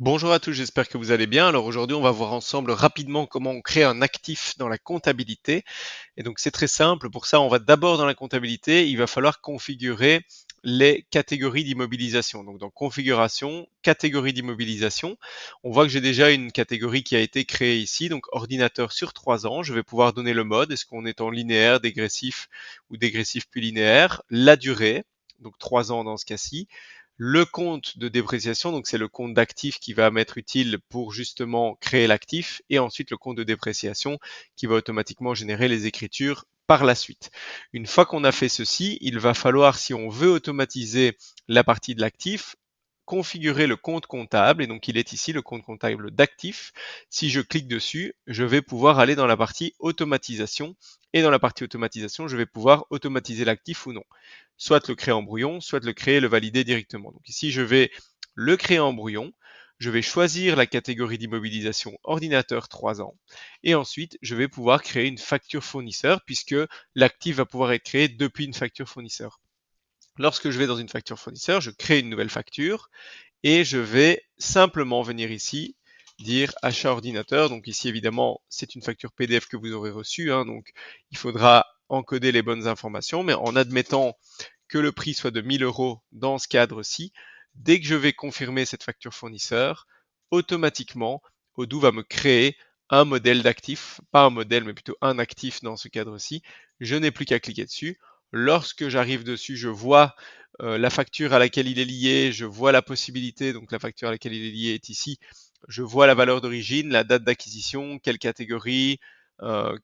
Bonjour à tous, j'espère que vous allez bien. Alors aujourd'hui, on va voir ensemble rapidement comment on crée un actif dans la comptabilité. Et donc c'est très simple. Pour ça, on va d'abord dans la comptabilité, il va falloir configurer les catégories d'immobilisation. Donc dans configuration, catégorie d'immobilisation, on voit que j'ai déjà une catégorie qui a été créée ici, donc ordinateur sur 3 ans. Je vais pouvoir donner le mode, est-ce qu'on est en linéaire, dégressif ou dégressif plus linéaire, la durée, donc 3 ans dans ce cas-ci, le compte de dépréciation, donc c'est le compte d'actif qui va m'être utile pour justement créer l'actif, et ensuite le compte de dépréciation qui va automatiquement générer les écritures par la suite. Une fois qu'on a fait ceci, il va falloir, si on veut automatiser la partie de l'actif, configurer le compte comptable, et donc il est ici le compte comptable d'actifs. Si je clique dessus, je vais pouvoir aller dans la partie automatisation, et dans la partie automatisation, je vais pouvoir automatiser l'actif ou non. Soit le créer en brouillon, soit le créer et le valider directement. Donc ici, je vais le créer en brouillon, je vais choisir la catégorie d'immobilisation ordinateur 3 ans, et ensuite, je vais pouvoir créer une facture fournisseur, puisque l'actif va pouvoir être créé depuis une facture fournisseur. Lorsque je vais dans une facture fournisseur, je crée une nouvelle facture, et je vais simplement venir ici dire achat ordinateur. Donc ici, évidemment, c'est une facture PDF que vous aurez reçue, hein, donc il faudra encoder les bonnes informations, mais en admettant que le prix soit de 1000 euros dans ce cadre-ci, dès que je vais confirmer cette facture fournisseur, automatiquement, Odoo va me créer un modèle d'actif, pas un modèle, mais plutôt un actif dans ce cadre-ci. Je n'ai plus qu'à cliquer dessus. Lorsque j'arrive dessus, je vois la facture à laquelle il est lié, je vois la possibilité, donc la facture à laquelle il est lié est ici, je vois la valeur d'origine, la date d'acquisition, quelle catégorie,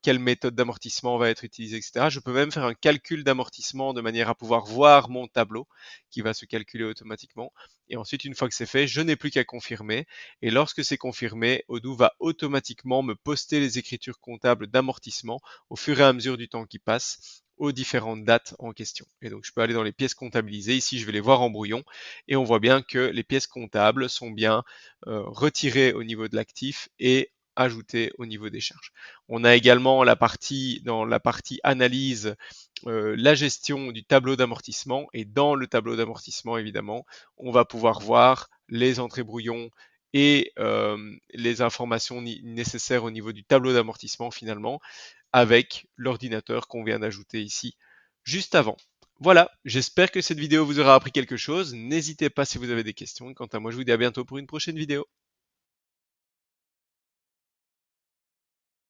quelle méthode d'amortissement va être utilisée, etc. Je peux même faire un calcul d'amortissement de manière à pouvoir voir mon tableau qui va se calculer automatiquement. Et ensuite, une fois que c'est fait, je n'ai plus qu'à confirmer. Et lorsque c'est confirmé, Odoo va automatiquement me poster les écritures comptables d'amortissement au fur et à mesure du temps qui passe aux différentes dates en question. Et donc, je peux aller dans les pièces comptabilisées. Ici, je vais les voir en brouillon et on voit bien que les pièces comptables sont bien retirées au niveau de l'actif et ajoutées au niveau des charges. On a également dans la partie analyse, la gestion du tableau d'amortissement, et dans le tableau d'amortissement, évidemment, on va pouvoir voir les entrées brouillons et les informations nécessaires au niveau du tableau d'amortissement finalement, avec l'ordinateur qu'on vient d'ajouter ici juste avant. Voilà, j'espère que cette vidéo vous aura appris quelque chose. N'hésitez pas si vous avez des questions. Quant à moi, je vous dis à bientôt pour une prochaine vidéo.